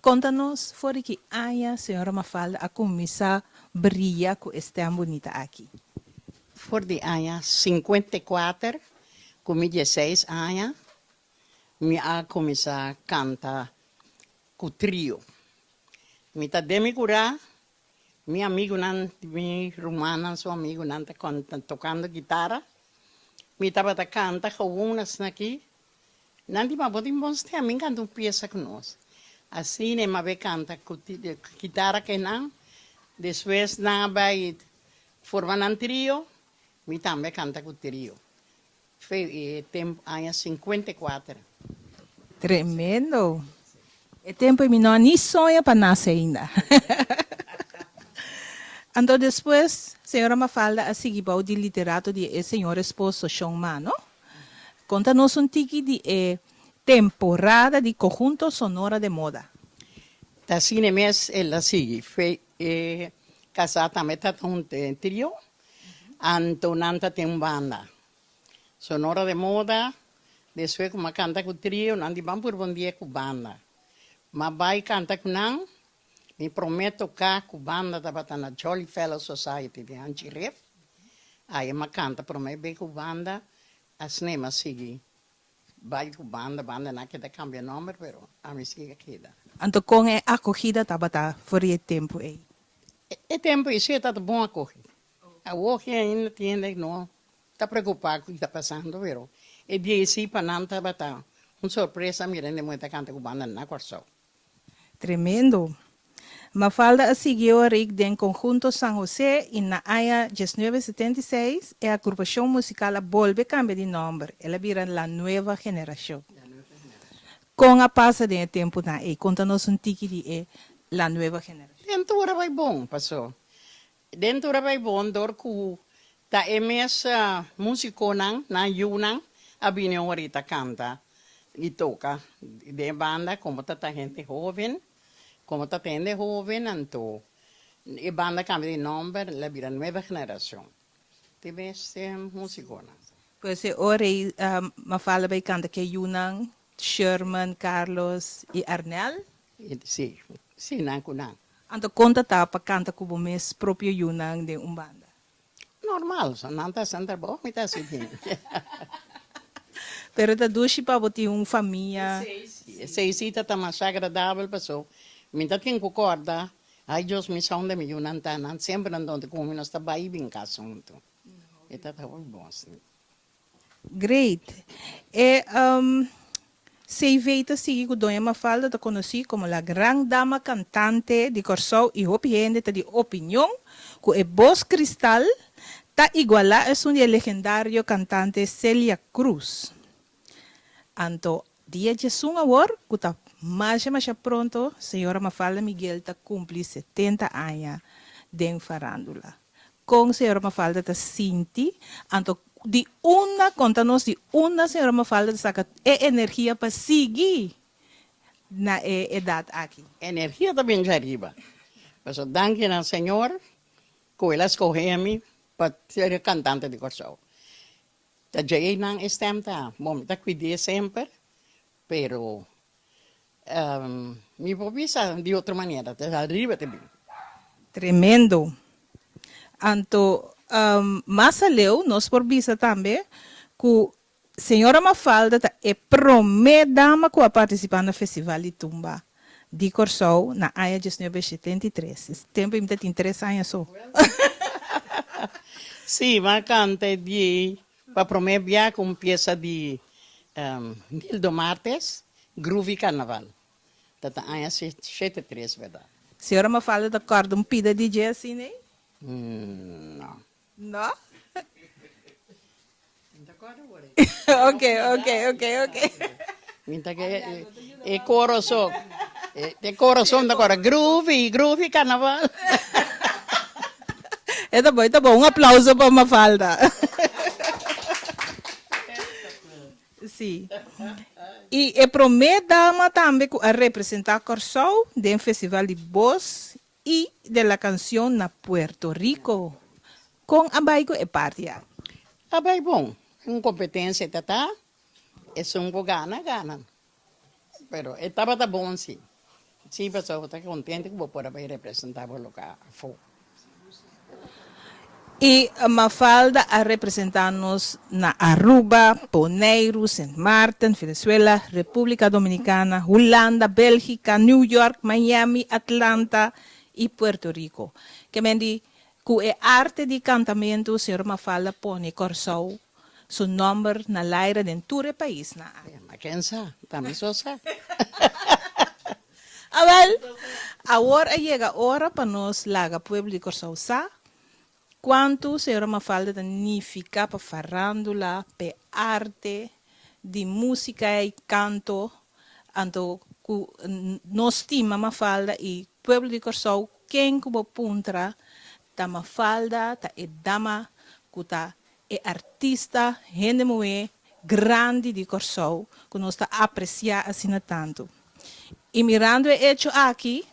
Conta-nos, fora que a senhora Mafalda a começar a brilhar com esta bonita aqui. Voor die anos 54, com 16 anos, me a começar a cantar com trio. Me tá demi curar, meu amigo não, meu romano, seu amigo não tá tocando guitarra. Me tava tá canta com umas aqui. Não tinha muito bom ter, me canta uma peça com nós. Assim, né, me canta com guitarra que não. Depois, na vai formar um trio. Me também canta com trio. Foi tempo, anos 54. Tremendo. É tempo que não nem sonha para nascer ainda. Então, depois, a senhora Mafalda a seguir para o de literato de senhor esposo Sean Mano. Conta-nos um tique de temporada de conjunto sonora de moda. Da cine mes ela sigue. Foi casada também tá com trio. Antonanta tem uma banda. Sonora de moda. Depois como canta com trio, não vamos por bom dia com banda. Mas vai cantar com não. Me prometo tocar com banda da na Jolly Fellow Society de Anchiref. Aí eu canta, prometo com banda. A cinema sigue. Vai com banda não queda cambia nome, mas a mim sigue queda. Então, com a acolhida, estava fora de tempo aí. É tempo isso está bom acolhido. A outra ainda tem, não está preocupado com o que está passando, pero é dia sim para não estar batendo. Uma surpresa, mirando muita canta com banda na corção. Tremendo. Mafalda a seguiu a rig den conjunto San José e na área 1976 e a agrupação musical volve cambia de nome. Ela vira la nueva geração. Com a passa de tempo na conta-nos um tique de la nueva geração. Dentro vai bom, passou. Dentro vai bom, dor que tá essa musicona na Yunnan, a opinião ahorita canta e toca de banda como tá gente jovem. Como está tendo jovem, então, a banda cambia de nome, ela vira nova geração. Tive esse musicona. Pois ora Mafalda vai cantar que Yunnan, Sherman, Carlos e Arnel. Sim, sim, não. Então, conta tá para cantar com o mês próprio Yunnan de banda. Normal, não está sendo bom, mas está assim. Pero da dushi para botar uma família. Seis está mais agradável, pessoal. Minta quem concorda, ai Deus me sonda me Yunnan tá, sempre andando com nós está bem bem assunto. E tá bom assim. Great. Se veita sigue com Dona Mafalda, te conheci como a grande dama cantante de Corsou e opinião de opinião, com a voz cristal, está igual a um legendário cantante Celia Cruz. Anto, dia de sun agora, que está mais pronto, senhora Mafalda Miguel está cumpre 70 anos de farândula. Com a senhora Mafalda está sinti, anto conta-nos de uma senhora Mafalda saca energia para seguir na idade aqui. Energia também já arriba. Mas o danke ao Senhor, que ela escolheu a mim para ser cantante de Corsou. Já não está, bom, está cuidando sempre, pero me povisa de outra maneira, está arriba também. Tremendo. Anto, Masaleu, nós por visa também, que a senhora Mafalda é a primeira dama que participar no Festival de Tumba de Corsou, na área de 1973. Esse tempo ainda tem 3 anos só. Sim, mas canta de, para prometer com peça de Nildo Martes, Groovy Carnaval. Tata área 73, verdade. A senhora Mafalda da corda um pida DJ assim, né? Não. Não? Ok. Minta que é coração. É coração da cora. Groovy Carnaval. Tá bom. Um aplauso para Mafalda. Sim. E a primeira dama também a representar Corsou de um festival de voz e da canção na Puerto Rico. Com a Baigo e Partia. Ah, bem bom. Uma competência, tá? É só um gana. Pero estava bom, sim. Sí, pues estoy contento que por haber representado lo que fue. Y Mafalda a representarnos na Aruba, Poneiro, Saint Martin, Venezuela, República Dominicana, Holanda, Bélgica, New York, Miami, Atlanta y Puerto Rico. Que mendi que é arte de cantamento, senhor Mafalda pone Corsou, su nombre na l'aire de todo el país. Na. Mas quem sabe? Também só sabe. A ver, agora chega a hora para nós laga pueblo de Corsou sa. Quanto senhora Mafalda significa para farándula, para arte, de música e canto, anto nós estima Mafalda e pueblo de Corsou, quem como puntra, ta Mafalda, ta e dama, kuta e artista, gente moe, grande de Corsou, que nós está apreciar assim tanto. E mirando o hecho aqui,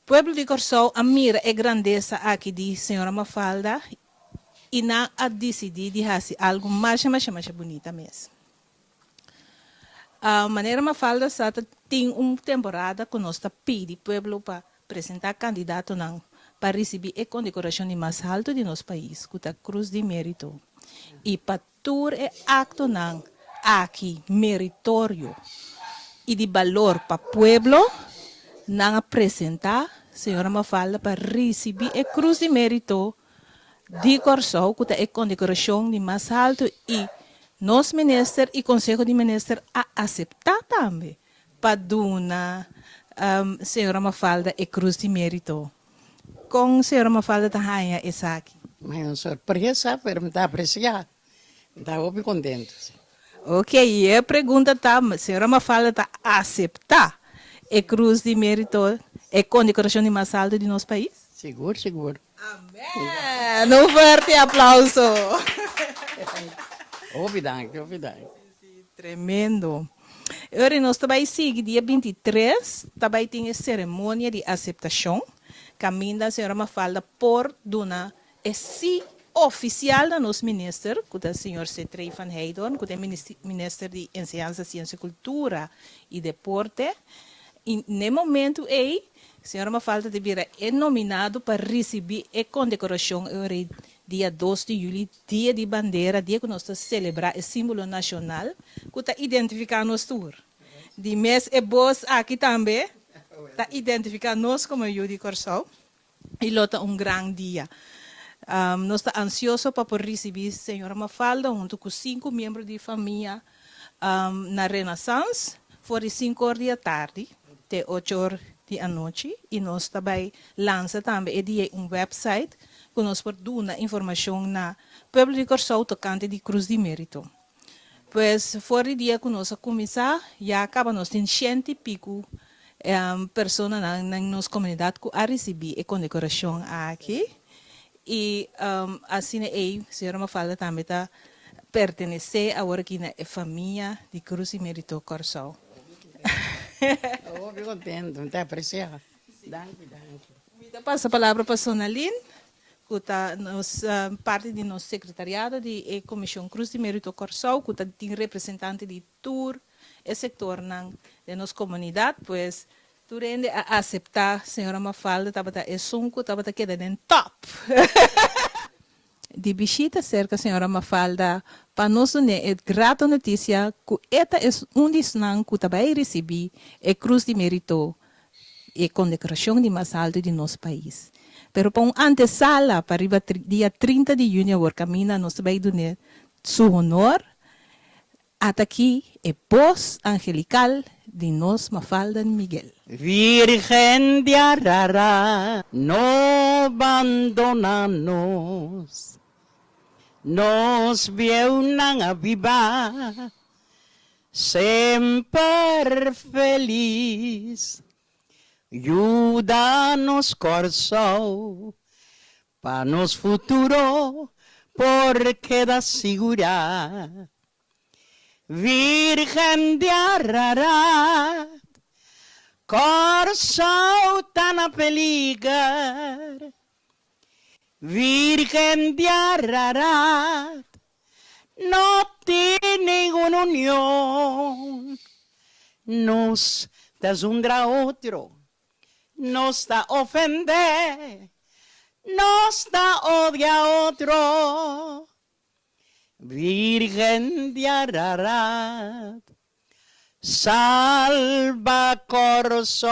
pueblo de Corsou admira a grandeza aqui de senhora Mafalda e não a decidir de fazer algo mais bonita mesmo. A maneira Mafalda tem uma temporada que nós pede pueblo para apresentar candidato para receber a condecoração mais alta de nosso país, que é a Cruz de Mérito. E para todo o acto aqui meritório e de valor para o pueblo, não apresentar senhora Mafalda para receber a Cruz de Mérito de Corsou, que é a condecoração de mais alto e nosso ministro e Conselho de Ministros a aceitar também para dar senhora Mafalda a Cruz de Mérito. Com senhora Mafalda também essa aqui. Mas é uma surpresa, mas me está apreciando. Está muito contente. Ok, e a pergunta está, senhora Mafalda está a aceitar a Cruz de Mérito, a condecoração de mais alto de nosso país? Seguro, seguro. Amém! Um forte aplauso! Obviamente. Tremendo. Agora, nós também seguimos, dia 23, também tem a cerimônia de aceitação. Caminha a senhora Mafalda por dona esse oficial da nosso ministro, que é o senhor Cetrey van Heydorn, que é ministro de Enseñanza, Ciência, Cultura e Deporte. E no momento, a senhora Mafalda deverá ser nominado para receber a condecoração dia 2 de julho, dia de bandeira, dia que nós estamos celebrar o símbolo nacional, que está identificando nós tour. De mês é boas aqui também, está identificando nós como eu de Corsou, e lota grande dia. Nós estamos ansiosos para receber a senhora Mafalda, junto com 5 membros de família, na Renaissance, for 5 horas da tarde, até 8 horas da noite, e nós também lança também website, que nós podemos dar informação na Pueblo de Corsou tocante de Cruz de Mérito. Pois, fora dia que nós começar, já acaba nós tem 100 e pico pessoas na nossa comunidade que a receber a condecoração aqui. E assim, a senhora Mafalda também está pertencer agora aqui na família de Cruz de Mérito Corsou. Estou muito contente, está apreciado. Danke. Eu passo a palavra para a Sonaline, que está parte do nosso secretariado de Comissão Cruz de Mérito Corsou, que tem representante de todo o setor da nossa comunidade, pois tu rende a aceitar, senhora Mafalda, é sunco, estava quedando em top. De visita cerca, senhora Mafalda, para nós é grata notícia que esta é dos não que também recebi a Cruz de Mérito e condecoração de mais alto de nosso país. Pero para antesala, para dia 30 de junho, o caminho, nós também donar seu honor. Até aqui é voz angelical de nós, Mafalda Miguel. Virgen de Arara, no abandonanos, nos vio na viva, sempre feliz. Ajuda-nos, Corsou, para nos futuro, porque da segura. Virgen de Ararat, Corsou tá na peligar. Virgen de Ararat, no tem nenhuma união. Nos desundra otro, nos da ofender, nos da odia otro. Virgen de Ararat, salva Corso.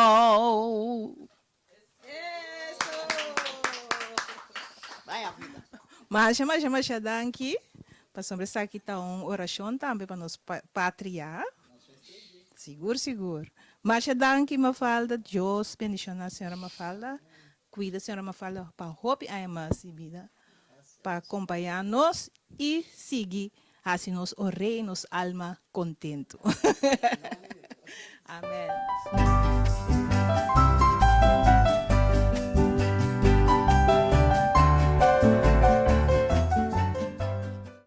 Vaya vida. Mas danke. Para sobre aqui está uma oração também para nós pátria. Seguro. Mas danke, Mafalda. Deus bendicionar a senhora Mafalda. Cuida a senhora Mafalda para hope a mais vida. Para acompanhar-nos e seguir. Assim nos orei, nos alma contento. Amém.